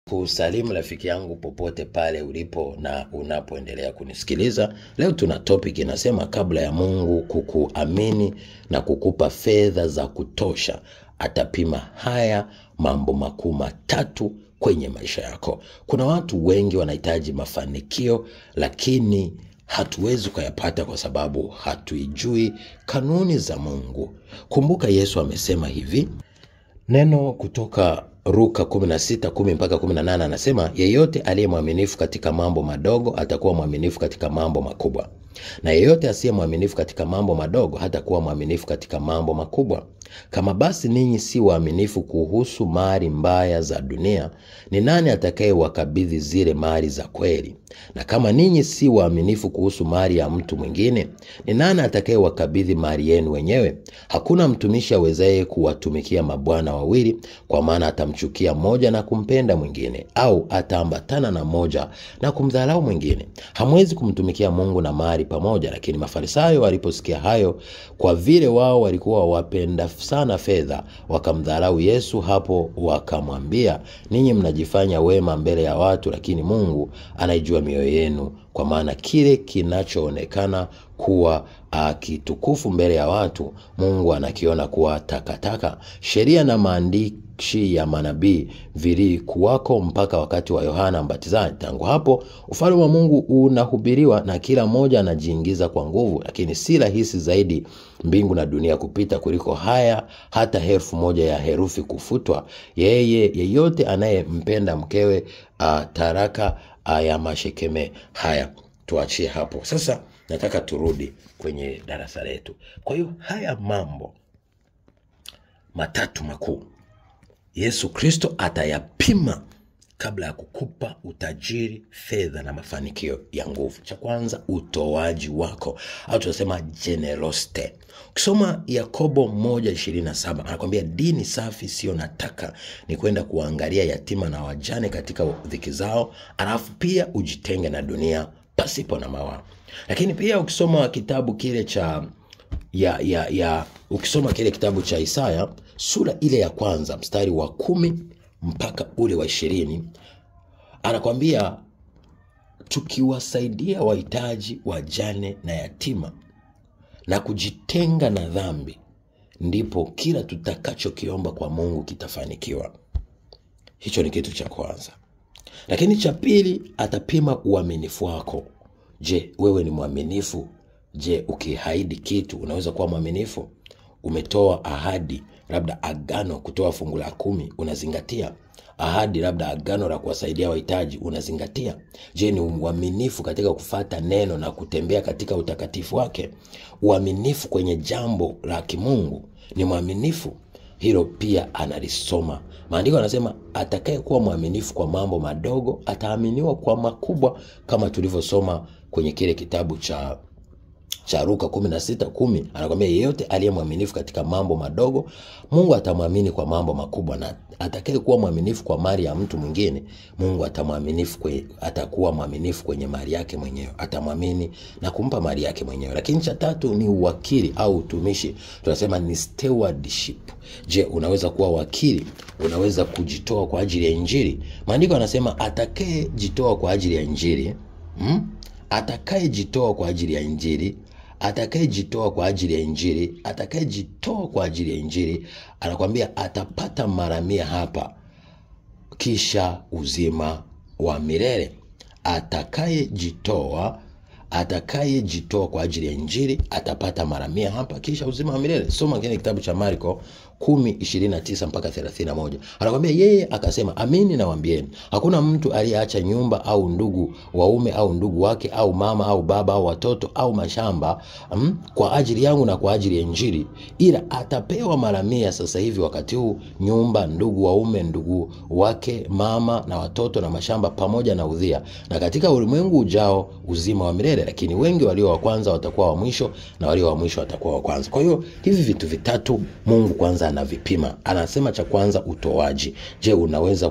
Kusalimu rafiki yangu popote pale ulipo na unapoendelea kunisikiliza. Leo tuna topic inasema kabla ya Mungu kukuamini na kukupa fedha za kutosha, atapima haya mambo makuu matatu kwenye maisha yako. Kuna watu wengi wanahitaji mafanikio lakini hatuwezi kuyapata kwa sababu hatuijui kanuni za Mungu. Kumbuka Yesu amesema hivi. Neno kutoka Luka 16:10 mpaka 18 anasema, yeyote aliye mwaminifu katika mambo madogo atakuwa mwaminifu katika mambo makubwa, na yeyote asiye mwaminifu katika mambo madogo hatakuwa mwaminifu katika mambo makubwa. Kama basi ninyi si waaminifu kuhusu mali mbaya za dunia, ni nani atakayewakabidhi zile mali za kweli? Na kama ninyi si waaminifu kuhusu mali ya mtu mwingine, ni nani atakayewakabidhi mali yenu wenyewe? Hakuna mtumishi awezaye kuwatumikia mabwana wawili, kwa maana atamchukia mmoja na kumpenda mwingine, au ataambatana na mmoja na kumdharau mwingine. Hamwezi kumtumikia Mungu na mali pamoja. Lakini Mafarisayo waliposikia hayo, kwa vile wao walikuwa wapenda sana fedha, wakamdharau Yesu. Hapo wakamwambia, ninyi mnajifanya wema mbele ya watu, lakini Mungu anaijua mioyo yenu, kwa maana kile kinachoonekana kuwa kitukufu mbele ya watu, Mungu anakiona kuwa takataka. Sheria na maandishi ya manabii vilikuwako mpaka wakati wa Yohana Mbatizaji. Tangu hapo ufalme wa Mungu unahubiriwa na kila mmoja anajiingiza kwa nguvu, lakini si rahisi zaidi mbingu na dunia kupita kuliko haya, hata herufi moja ya herufi kufutwa. Yeyote anayempenda mkewe taraka ya mashekeme. Haya, tuachie hapo. Sasa nataka turudi kwenye darasa letu. Kwa hiyo haya mambo matatu makuu Yesu Kristo atayapima kabla ya kukupa utajiri, fedha na mafanikio ya nguvu. Cha kwanza, utoaji wako, au tunasema generosity. Ukisoma Yakobo 1:27 anakuambia, dini safi sio nataka ni kwenda kuangalia yatima na wajane katika dhiki zao, alafu pia ujitenge na dunia pasipo na mawaa. Lakini pia ukisoma kitabu kile cha ukisoma kile kitabu cha Isaya sura ile ya kwanza mstari wa 10 mpaka ule wa 20, anakuambia tukiwasaidia wahitaji, wajane na yatima na kujitenga na dhambi, ndipo kila tutakachokiomba kwa Mungu kitafanikiwa. Hicho ni kitu cha kwanza. Lakini cha pili, atapima uaminifu wako. Je, wewe ni mwaminifu? Je, ukiahidi kitu unaweza kuwa mwaminifu? Umetoa ahadi, labda agano kutoa fungu la 10, unazingatia? Ahadi labda agano la kuwasaidia wahitaji, unazingatia? Je, ni mwaminifu katika kufuata neno na kutembea katika utakatifu wake? Uaminifu kwenye jambo la kimungu, ni mwaminifu? Hilo pia analisoma. Maandiko yanasema atakaye kuwa mwaminifu kwa mambo madogo ataaminiwa kwa makubwa, kama tulivyosoma kwenye kile kitabu cha Luka 16:10 anakuambia, yeyote aliye mwaminifu katika mambo madogo, Mungu atamwamini kwa mambo makubwa. Na atakaye kuwa mwaminifu kwa mali ya mtu mwingine, Mungu atakuwa mwaminifu kwenye mali yake mwenyewe, atamwamini na kumpa mali yake mwenyewe. Lakini cha tatu ni uwakili au utumishi, tunasema ni stewardship. Je, unaweza kuwa wakili? Unaweza kujitoa kwa ajili ya injili? Maandiko yanasema atakaye jitoa kwa ajili ya injili, atakayejitoa kwa ajili ya injili, atakayejitoa kwa ajili ya injili, atakayejitoa kwa ajili ya injili, anakuambia atapata mara 100 hapa, kisha uzima wa milele. Atakayejitoa kwa ajili ya injili atapata mara 100 hapa, kisha uzima wa milele. Soma kile kitabu cha Marko 10:29 mpaka 31. Anakuambia yeye akasema, amini nawaambieni, hakuna mtu aliyeacha nyumba au ndugu waume au ndugu wake au mama au baba au watoto au mashamba kwa ajili yangu na kwa ajili ya injili, ila atapewa mara 100 sasa hivi wakati huu, nyumba, ndugu waume, ndugu wake, mama na watoto na mashamba pamoja na udhia, na katika ulimwengu ujao uzima wa milele. Lakini wengi walio wa kwanza watakuwa wa mwisho, na walio wa mwisho watakuwa wa kwanza. Kwa hiyo hivi vitu vitatu Mungu kwanza anavipima. Anasema cha kwanza, utoaji. Je, unaweza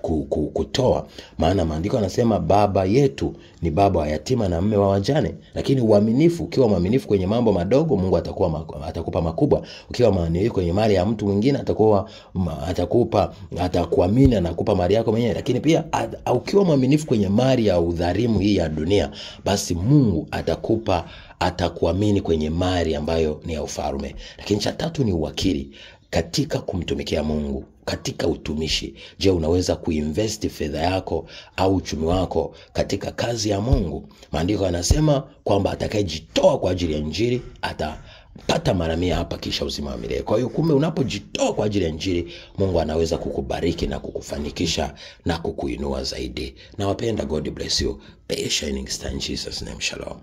kutoa. Maana maandiko yanasema baba yetu ni baba wa yatima na mme wa wajane. Lakini uaminifu, ukiwa mwaminifu kwenye mambo madogo, Mungu atakupa makubwa. Ukiwa mwaminifu kwenye mali ya mtu mwingine, atakuamini na kukupa mali yako mwenyewe. Lakini pia ukiwa mwaminifu kwenye mali ya udhalimu hii ya dunia, basi Mungu atakuamini kwenye mali ambayo ni ya ufalme. Lakini cha tatu ni uwakili katika kumtumikia Mungu, katika utumishi. Je, unaweza kuinvest fedha yako au uchumi wako katika kazi ya Mungu? Maandiko yanasema kwamba atakayejitoa kwa ajili ya Injili atapata mara 100 hapa kisha uzima wa milele. Kwa hiyo kumbe unapojitoa kwa ajili ya Injili, Mungu anaweza kukubariki na kukufanikisha na kukuinua zaidi. Na wapenda, God bless you. Be a shining star in Jesus name. Shalom.